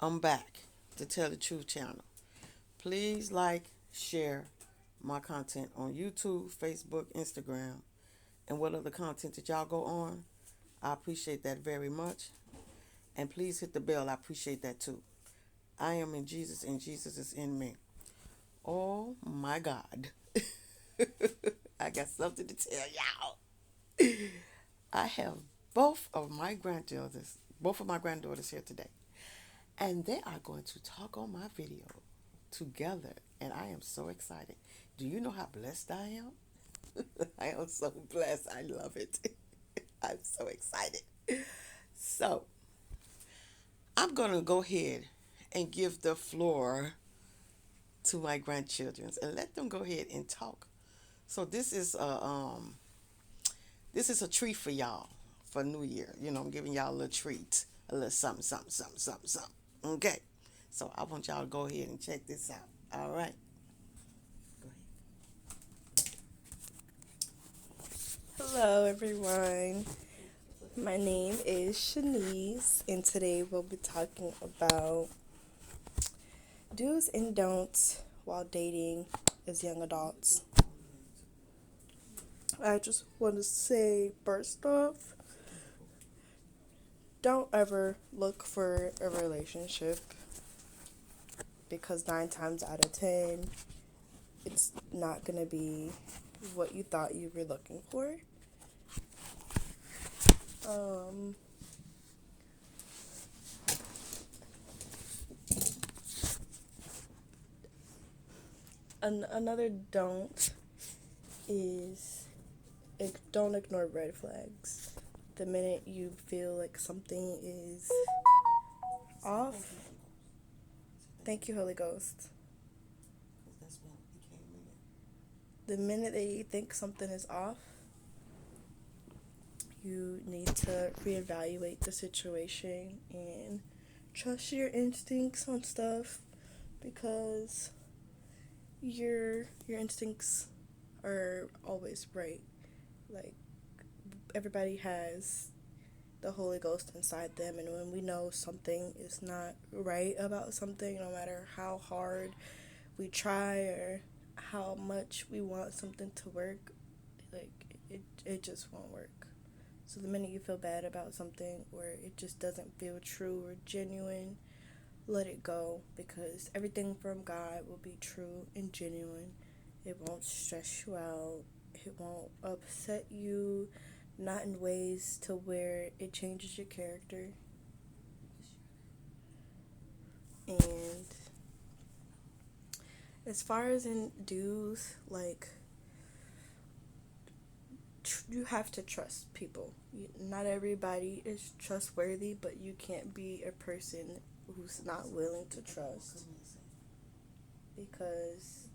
I'm back to Tell the Truth channel. Please like, share my content on YouTube, Facebook, Instagram, and what other content that y'all go on. I appreciate that very much. And please hit the bell. I appreciate that too. I am in Jesus and Jesus is in me. Oh my God. I got something to tell y'all. I have both of my granddaughters here today. And they are going to talk on my video together. And I am so excited. Do you know how blessed I am? I am so blessed. I love it. I'm so excited. So, I'm going to go ahead and give the floor to my grandchildren and let them go ahead and talk. So this is a treat for y'all for New Year. You know, I'm giving y'all a little treat, a little something, something, something, something, something. Okay. So I want y'all to go ahead and check this out. All right. Go Hello, everyone. My name is Shanice, and today we'll be talking about do's and don'ts while dating as young adults. I just want to say, first off, don't ever look for a relationship because 9 times out of 10, it's not going to be what you thought you were looking for. Um, Another don't is don't ignore red flags. The minute you feel like something is off, thank you, Holy Ghost. The minute that you think something is off, you need to reevaluate the situation and trust your instincts on stuff because your instincts are always right. Like, everybody has the Holy Ghost inside them, and when we know something is not right about something, no matter how hard we try or how much we want something to work, like it just won't work. So the minute you feel bad about something or it just doesn't feel true or genuine, let it go because everything from God will be true and genuine. It won't stress you out. It won't upset you, not in ways to where it changes your character. And as far as in dues, like, you have to trust people. Not everybody is trustworthy, but you can't be a person who's not willing to trust because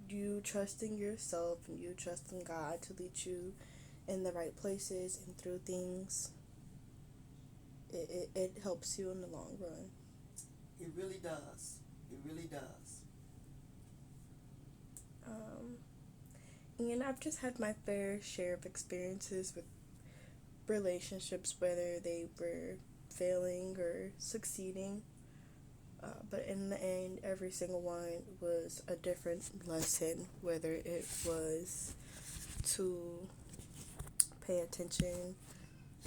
you trusting yourself and you trusting God to lead you in the right places and through things, it helps you in the long run. It really does. It really does. Um, and I've just had my fair share of experiences with relationships, whether they were failing or succeeding. But in the end, every single one was a different lesson, whether it was to pay attention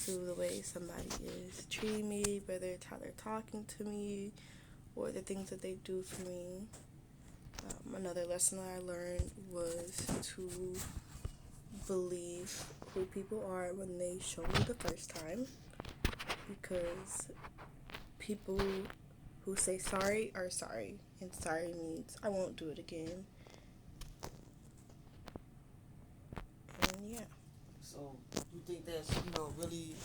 to the way somebody is treating me, whether it's how they're talking to me or the things that they do for me. Another lesson that I learned was to believe who people are when they show me the first time, because people who say sorry are sorry, and sorry means I won't do it again. And yeah. So you think that's really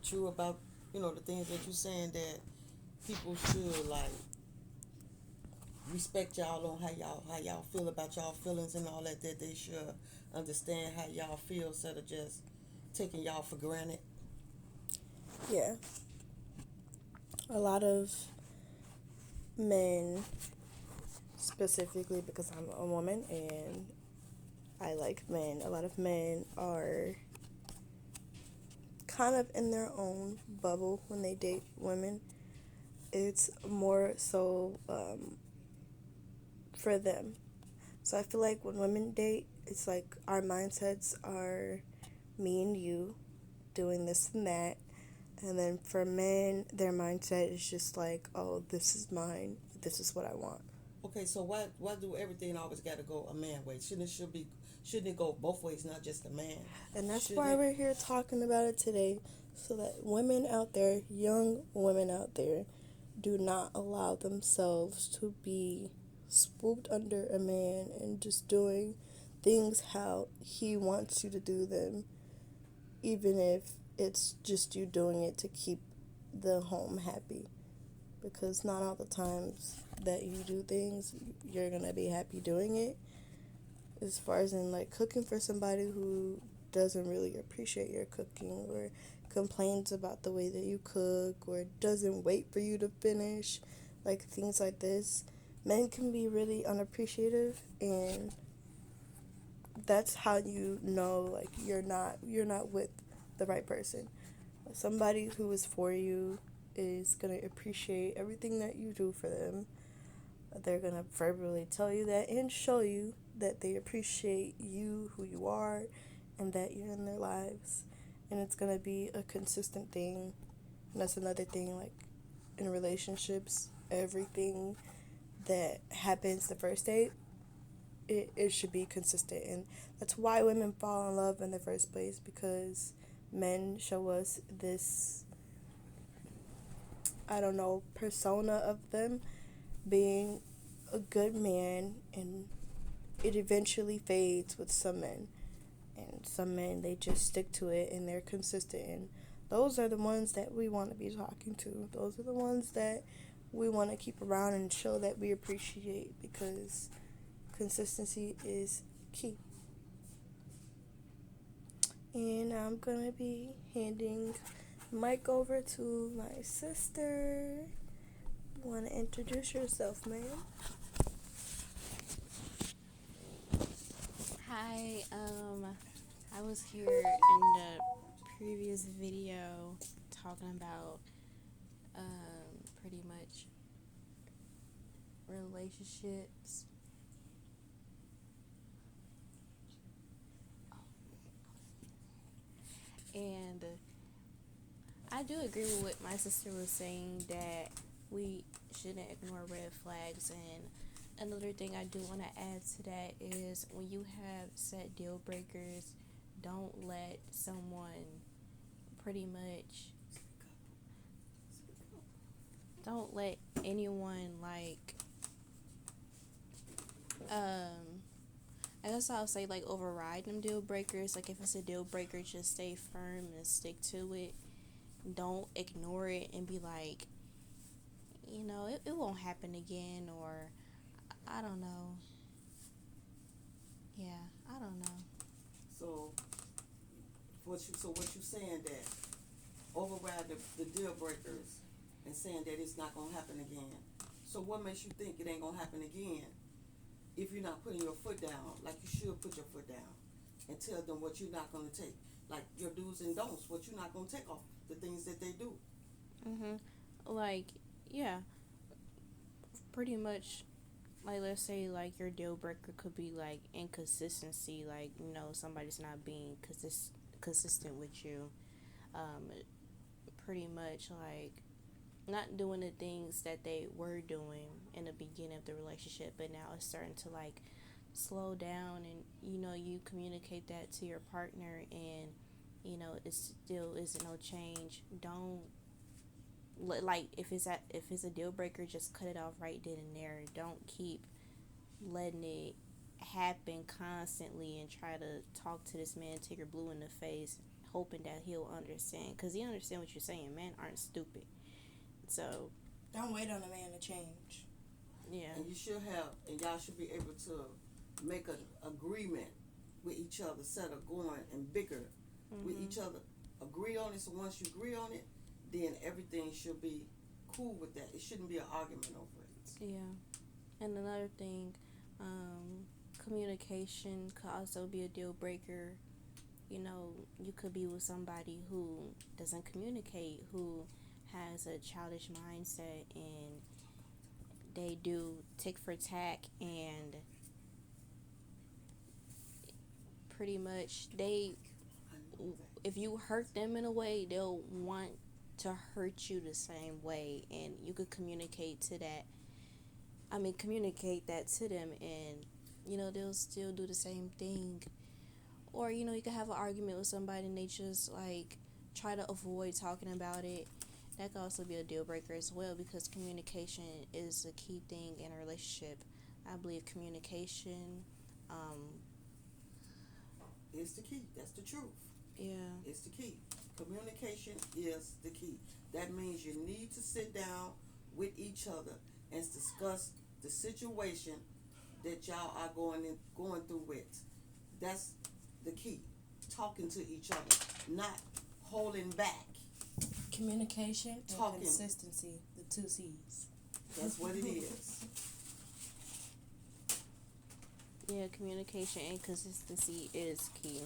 true about the things that you're saying that people should like respect y'all on how y'all feel about y'all feelings and all that they should understand how y'all feel instead of just taking y'all for granted. Yeah. A lot of men, specifically because I'm a woman and I like men, a lot of men are kind of in their own bubble when they date women. It's more so for them. So I feel like when women date, it's like our mindsets are me and you doing this and that. And then for men, their mindset is just like, oh, this is mine. This is what I want. Okay, so why do everything always got to go a man way? Shouldn't it go both ways, not just a man? And that's Shouldn't why it? we're here talking about it today. So that women out there, young women out there, do not allow themselves to be swooped under a man and just doing things how he wants you to do them, even if it's just you doing it to keep the home happy. Because not all the times that you do things, you're gonna be happy doing it. As far as in like cooking for somebody who doesn't really appreciate your cooking or complains about the way that you cook or doesn't wait for you to finish, like things like this, men can be really unappreciative, and that's how you know like you're not with the right person. Somebody who is for you is going to appreciate everything that you do for them. They're going to verbally tell you that and show you that they appreciate you, who you are, and that you're in their lives. And it's going to be a consistent thing. And that's another thing, like in relationships, everything that happens the first date, it should be consistent. And that's why women fall in love in the first place, because men show us this, I don't know, persona of them being a good man, and it eventually fades with some men. And some men, they just stick to it and they're consistent. And those are the ones that we want to be talking to. Those are the ones that we want to keep around and show that we appreciate, because consistency is key. And I'm going to be handing the mic over to my sister. You want to introduce yourself, ma'am? Hi, I was here in the previous video talking about pretty much relationships. And I do agree with what my sister was saying, that we shouldn't ignore red flags. And another thing I do want to add to that is, when you have set deal breakers, don't let someone pretty much, don't let anyone like, I guess I'll say like override them deal breakers. Like if it's a deal breaker, just stay firm and stick to it. Don't ignore it and be like, it won't happen again, or I don't know. Yeah, I don't know. So what you saying, that override the deal breakers and saying that it's not gonna happen again. So what makes you think it ain't gonna happen again if you're not putting your foot down like you should put your foot down and tell them what you're not gonna take, like your do's and don'ts, what you're not gonna take off the things that they do. Like, yeah, pretty much. Like, let's say like your deal breaker could be like inconsistency, like somebody's not being consistent with you. Um, Pretty much like not doing the things that they were doing in the beginning of the relationship, but now it's starting to like slow down, and you communicate that to your partner, and it still isn't no change. Don't like, if it's a deal breaker, just cut it off right then and there. Don't keep letting it happen constantly and try to talk to this man till you're blue in the face, hoping that he'll understand, because he understand what you're saying. Men aren't stupid. So Don't wait on a man to change. yeah. And y'all should be able to make an agreement with each other, set a going and bigger with each other. Agree on it. So once you agree on it, then everything should be cool with that. It shouldn't be an argument over it. Yeah. And another thing, communication could also be a deal breaker. You could be with somebody who doesn't communicate, who has a childish mindset and they do tick for tack, and pretty much if you hurt them in a way, they'll want to hurt you the same way, and you could communicate that to them, and they'll still do the same thing. Or you could have an argument with somebody and they just like try to avoid talking about it. That could also be a deal breaker as well, because communication is a key thing in a relationship. I believe communication, It's the key. That's the truth. yeah. It's the key. Communication is the key. That means you need to sit down with each other and discuss the situation that y'all are going through with. That's the key. Talking to each other, not holding back. Communication Talking. and consistency, the two C's. That's what it is. Yeah, communication and consistency is key.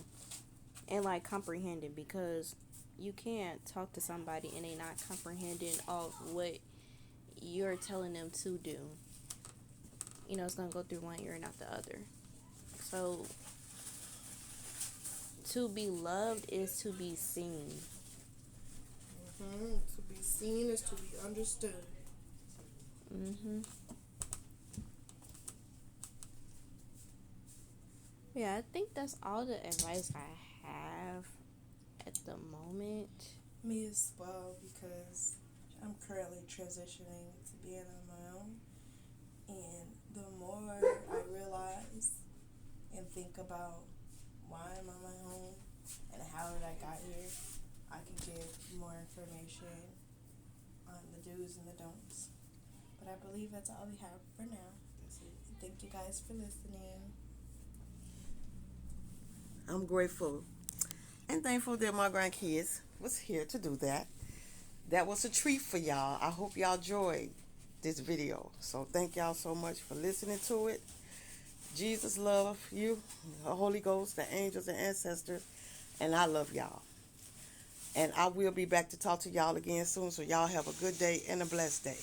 And like comprehending, because you can't talk to somebody and they not comprehending all what you're telling them to do. It's gonna go through one ear and not the other. So to be loved is to be seen. To be seen is to be understood. Yeah, I think that's all the advice I have at the moment. Me as well, because I'm currently transitioning to being on my own. And the more I realize and think about why I'm on my own and how did I got here, I can give more information on the do's and the don'ts. But I believe that's all we have for now. Thank you guys for listening. I'm grateful and thankful that my grandkids was here to do that. That was a treat for y'all. I hope y'all enjoyed this video. So thank y'all so much for listening to it. Jesus love you, the Holy Ghost, the angels, and ancestors, and I love y'all. And I will be back to talk to y'all again soon. So y'all have a good day and a blessed day.